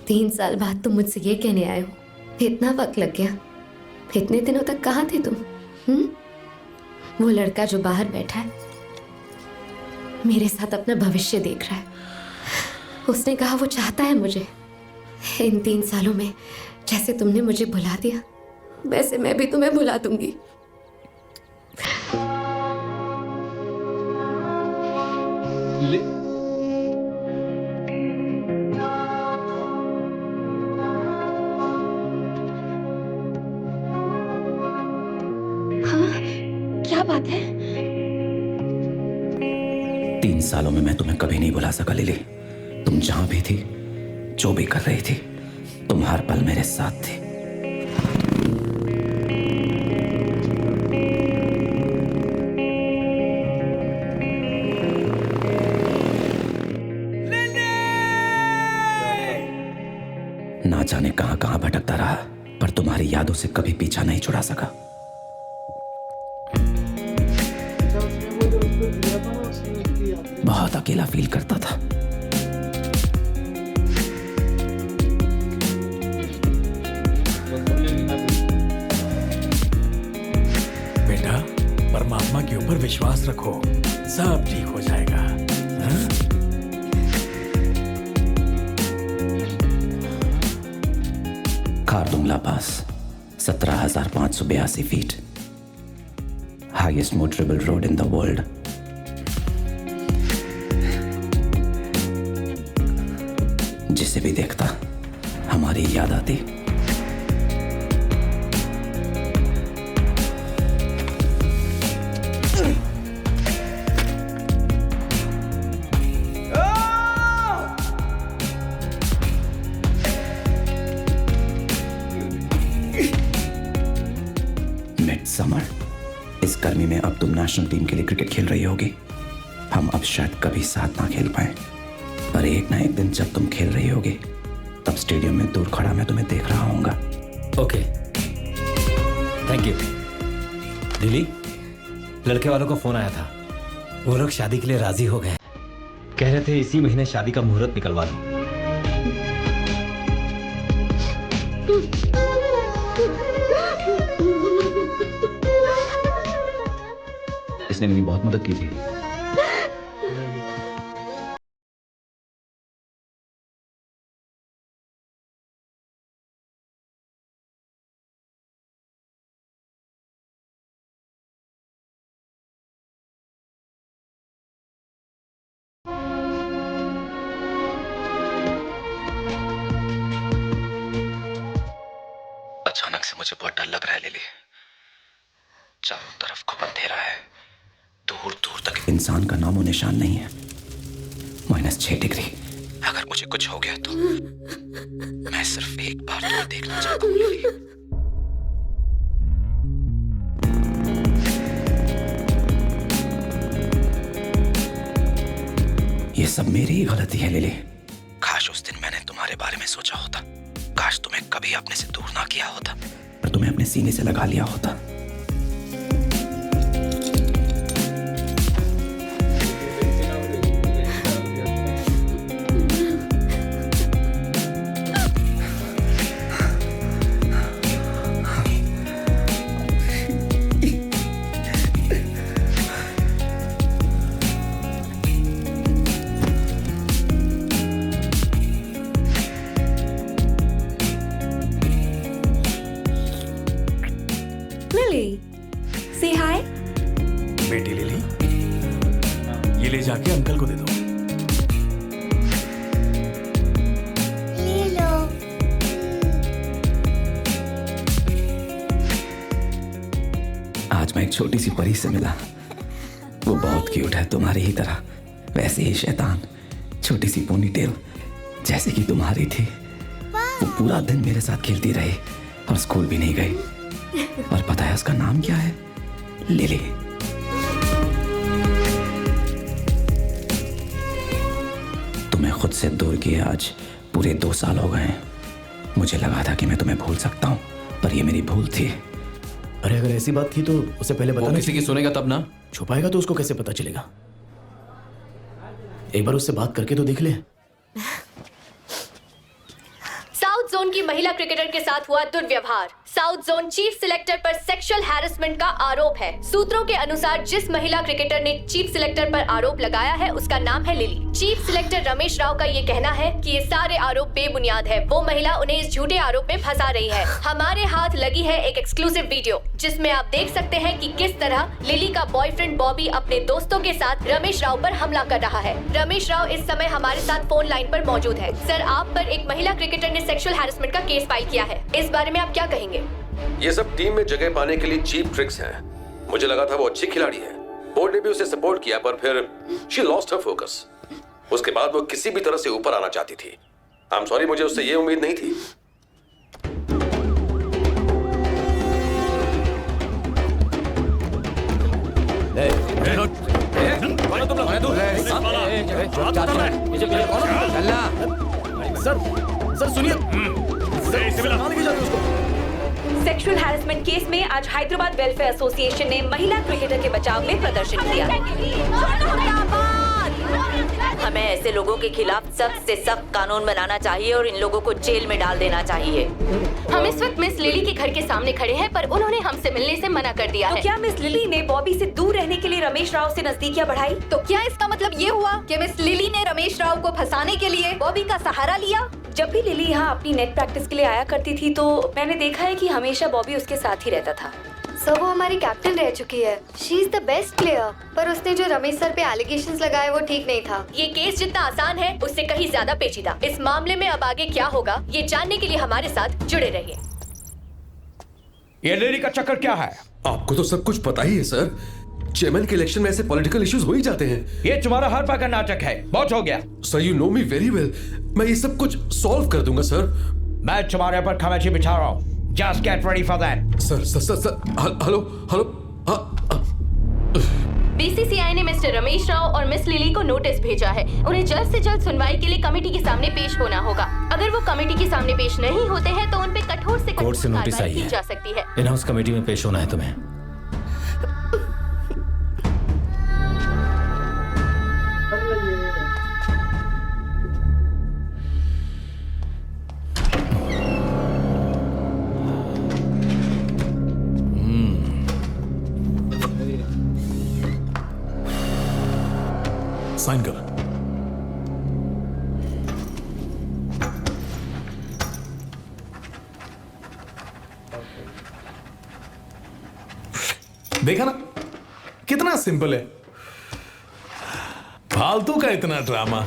3 साल बाद तुम मुझसे ये कहने आए हो? इतना वक्त लग गया। इतने दिनों तक कहाँ थे तुम? वो लड़का जो बाहर बैठा है मेरे साथ अपना भविष्य देख रहा है। उसने कहा वो चाहता है मुझे। इन 3 सालों में जैसे तुमने मुझे भुला दिया वैसे मैं भी तुम्हें भुला दूंगी। क्या बात है? 3 सालों में मैं तुम्हें कभी नहीं भुला सका लिली। तुम जहां भी थी, जो भी कर रही थी, तुम हर पल मेरे साथ थी। ना जाने कहां कहां भटकता रहा, पर तुम्हारी यादों से कभी पीछा नहीं छुड़ा सका। बहुत अकेला फील करता था। बेटा, परमात्मा के ऊपर विश्वास रखो, सब ठीक हो जाएगा। हाँ? खारदुंगला पास 17,582 feet, highest motorable road in the world. जिसे भी देखता हमारी याद आती। मिड समर, इस गर्मी में अब तुम नेशनल टीम के लिए क्रिकेट खेल रही होगी। हम अब शायद कभी साथ ना खेल पाए, पर एक ना एक दिन जब तुम खेल रही होगी तब स्टेडियम में दूर खड़ा मैं तुम्हें देख रहा हूँगा। Okay, thank you. दिल्ली, लड़के वालों का फोन आया था। वो लोग शादी के लिए राजी हो गए। कह रहे थे इसी महीने शादी का मुहूर्त निकलवा दो। इसने मेरी बहुत मदद की थी। अचानक से मुझे बहुत डर लग रहा है लिली। चारों तरफ खूब अंधेरा है, दूर दूर तक इंसान का नामो निशान नहीं है। -6 डिग्री। अगर मुझे कुछ हो गया तो मैं सिर्फ एक बार तुम्हें देखना चाहता हूँ लिली। ये सब मेरी ही गलती है लिली। काश उस दिन मैंने तुम्हारे बारे में सोचा होता। काश तुम्हें कभी अपने से दूर ना किया होता, पर तुम्हें अपने सीने से लगा लिया होता। Say hi. बेटी लिली, ये ले जाके अंकल को दे दो। ले लो। आज मैं एक छोटी सी परी से मिला। वो बहुत क्यूट है, तुम्हारी ही तरह। वैसे ही शैतान, छोटी सी पोनीटेल जैसे कि तुम्हारी थी। वो पूरा दिन मेरे साथ खेलती रही और स्कूल भी नहीं गई। और पता है उसका नाम क्या है? लिली। तुम्हें खुद से दूर किए आज पूरे 2 साल हो गए हैं। मुझे लगा था कि मैं तुम्हें भूल सकता हूँ, पर ये मेरी भूल थी। अरे अगर ऐसी बात थी तो उसे पहले बताना। किसी की सुनेगा तब ना। छुपाएगा तो उसको कैसे पता चलेगा? एक बार उससे बात करके तो देख ले। साउथ जोन की महिला क्रिकेटर के साथ हुआ दुर्व्यवहार। साउथ जोन चीफ सिलेक्टर पर सेक्सुअल हैरेसमेंट का आरोप है। सूत्रों के अनुसार जिस महिला क्रिकेटर ने चीफ सिलेक्टर पर आरोप लगाया है उसका नाम है lily. Chief selector Ramesh Rao का ये कहना है कि ये सारे आरोप बेबुनियाद है। वो महिला उन्हें इस झूठे आरोप में फंसा रही है। हमारे हाथ लगी है एक एक्सक्लूसिव वीडियो जिसमें आप देख सकते हैं कि किस तरह लिली का बॉयफ्रेंड बॉबी अपने दोस्तों के साथ रमेश राव पर हमला कर रहा है। रमेश राव इस समय हमारे साथ फोन लाइन पर मौजूद है। सर, आप पर एक महिला क्रिकेटर ने सेक्सुअल हैरेसमेंट का केस फाइल किया है। इस बारे में आप क्या कहेंगे? ये सब टीम में जगह पाने के लिए चीप ट्रिक्स हैं। मुझे लगा था वो अच्छी खिलाड़ी है, बोर्ड ने भी उसे सपोर्ट किया, पर फिर शी लॉस्ट हर फोकस। उसके बाद वो किसी भी तरह से ऊपर आना चाहती थी। आई एम सॉरी, मुझे उससे ये उम्मीद नहीं थी। सर सुनिए, कहाँ लेके जा रहे हो उसको? सेक्सुअल हैरेसमेंट केस में आज हैदराबाद वेलफेयर एसोसिएशन ने महिला क्रिकेटर के बचाव में प्रदर्शन किया। हमें ऐसे लोगों के खिलाफ सख्त से सख्त कानून बनाना चाहिए और इन लोगों को जेल में डाल देना चाहिए। हम इस वक्त मिस लिली के घर के सामने खड़े हैं, पर उन्होंने हमसे मिलने से मना कर दिया तो है। क्या मिस लिली ने बॉबी से दूर रहने के लिए रमेश राव से नजदीकियां बढ़ाई? तो क्या इसका मतलब ये हुआ कि मिस लिली ने रमेश राव को फंसाने के लिए बॉबी का सहारा लिया? जब भी लिली यहाँ अपनी नेट प्रैक्टिस के लिए आया करती थी तो मैंने देखा है कि हमेशा बॉबी उसके साथ ही रहता था। सर, वो हमारी कैप्टन रह चुकी है। She is the best player. पर उसने जो रमेश सर पे एलिगेशंस लगाए वो ठीक नहीं था। ये केस जितना आसान है उससे कहीं ज्यादा पेचीदा। इस मामले में अब आगे क्या होगा ये जानने के लिए हमारे साथ जुड़े रहिए। ये लेडी का चक्कर क्या है? आपको तो सब कुछ पता ही है सर। चेयरमैन के इलेक्शन में ऐसे पॉलिटिकल इश्यूज हो ही जाते हैं। ये तुम्हारा हर बार का नाटक है, बहुत हो गया। Sir, you know me very well. मैं ये सब कुछ सॉल्व कर दूंगा सर। मैं तुम्हारे ऊपर खमेची बिछा रहा हूँ। Just get ready for that. Sir sir sir sir hello hello. BCCI ने मिस्टर रमेश राव और मिस लिली को नोटिस भेजा है। उन्हें जल्द से जल्द सुनवाई के लिए कमेटी के सामने पेश होना होगा। अगर वो कमेटी के सामने पेश नहीं होते हैं तो उन पे कठोर से कोर्ट से कठोर नोटिस कार्रवाई आई की है। जा सकती है। इन हाउस कमेटी में पेश होना है तुम्हें। साइन कर। देखा ना कितना सिंपल है, फालतू का इतना ड्रामा।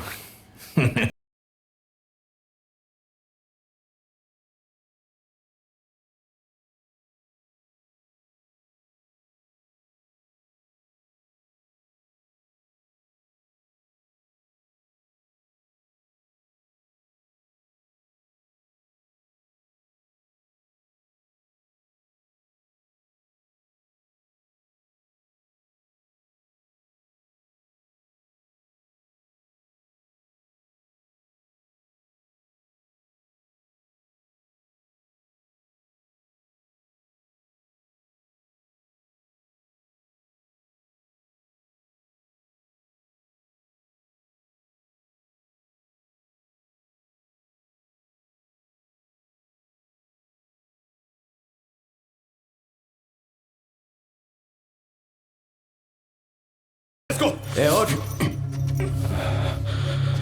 ए और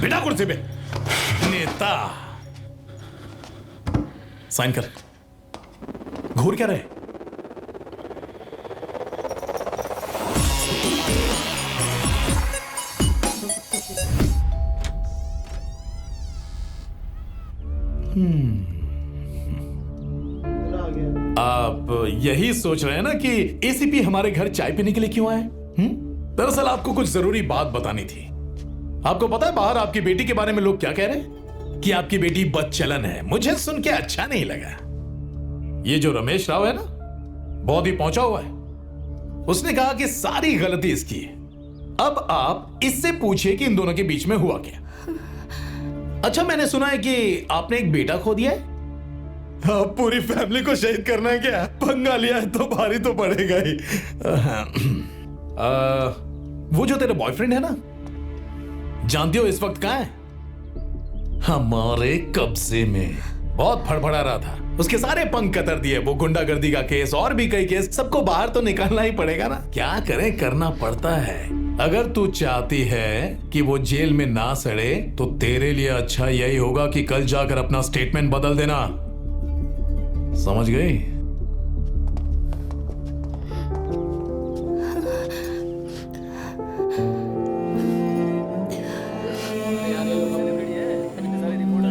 बिना कुर्सी पे नेता। साइन कर। घूर क्या रहे? आप यही सोच रहे हैं ना कि एसीपी हमारे घर चाय पीने के लिए क्यों आए? दरअसल आपको कुछ जरूरी बात बतानी थी। आपको पता है बाहर आपकी बेटी के बारे में लोग क्या कह रहे हैं? कि आपकी बेटी बदचलन है। मुझे सुन के अच्छा नहीं लगा। ये जो रमेश राव है ना, बहुत ही पहुंचा हुआ है। उसने कहा कि सारी गलती इसकी है। अब आप इससे पूछिए कि इन दोनों के बीच में हुआ क्या। अच्छा, मैंने सुना है कि आपने एक बेटा खो दिया है। आप पूरी फैमिली को शहीद करना है क्या? पंगा लिया है तो भारी तो पड़ेगा ही। वो जो तेरा बॉयफ्रेंड है ना, जानती हो इस वक्त कहां है? हमारे कब्जे में। बहुत फड़फड़ा रहा था, उसके सारे पंख कतर दिए। वो गुंडागर्दी का केस और भी कई केस, सबको बाहर तो निकालना ही पड़ेगा ना। क्या करें, करना पड़ता है। अगर तू चाहती है कि वो जेल में ना सड़े तो तेरे लिए अच्छा यही होगा कि कल जाकर अपना स्टेटमेंट बदल देना, समझ गई?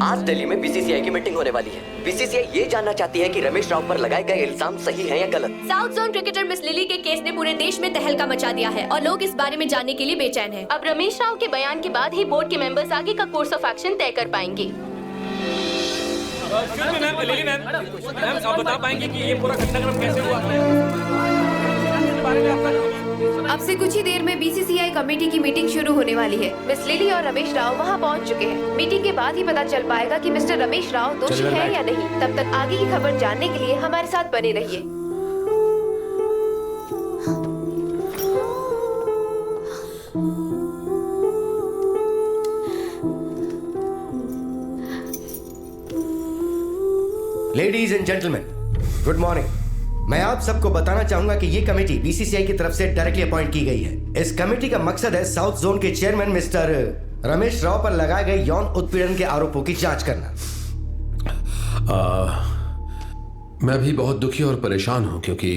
आज दिल्ली में बीसीसीआई की मीटिंग होने वाली है। बीसीसीआई ये जानना चाहती है कि रमेश राव पर लगाए गए इल्जाम सही हैं या गलत। South zone cricketer miss lily के केस ने पूरे देश में तहलका मचा दिया है और लोग इस बारे में जानने के लिए बेचैन हैं। अब रमेश राव के बयान के बाद ही बोर्ड के मेंबर्स आगे का कोर्स ऑफ एक्शन तय कर पाएंगे। मैम आप बता पाएंगे कि ये पूरा घटनाक्रम कैसे हुआ? अब से कुछ ही देर में बीसीसीआई कमेटी की मीटिंग शुरू होने वाली है। मिस लिली और रमेश राव वहाँ पहुँच चुके हैं। मीटिंग के बाद ही पता चल पाएगा कि मिस्टर रमेश राव दोषी है या नहीं। तब तक आगे की खबर जानने के लिए हमारे साथ बने रहिए। Ladies and gentleman, good morning. मैं आप सबको बताना चाहूंगा कि ये कमेटी बीसीसीआई की तरफ से डायरेक्टली अपॉइंट की गई है। इस कमेटी का मकसद है साउथ जोन के चेयरमैन मिस्टर रमेश राव पर लगाए गए यौन उत्पीड़न के आरोपों की जांच करना। मैं भी बहुत दुखी और परेशान हूं क्योंकि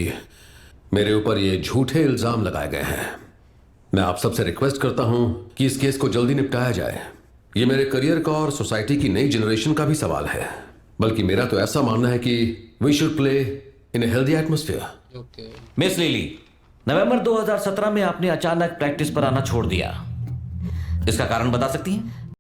मेरे ऊपर ये झूठे इल्जाम लगाए गए हैं। मैं आप सबसे रिक्वेस्ट करता हूं कि इस केस को जल्दी निपटाया जाए। ये मेरे करियर का और सोसाइटी की नई जनरेशन का भी सवाल है। बल्कि मेरा तो ऐसा मानना है कि we should play in a healthy atmosphere. Miss Lily, नवंबर 2017 में आपने अचानक प्रैक्टिस पर आना छोड़ दिया, इसका कारण बता सकती हैं?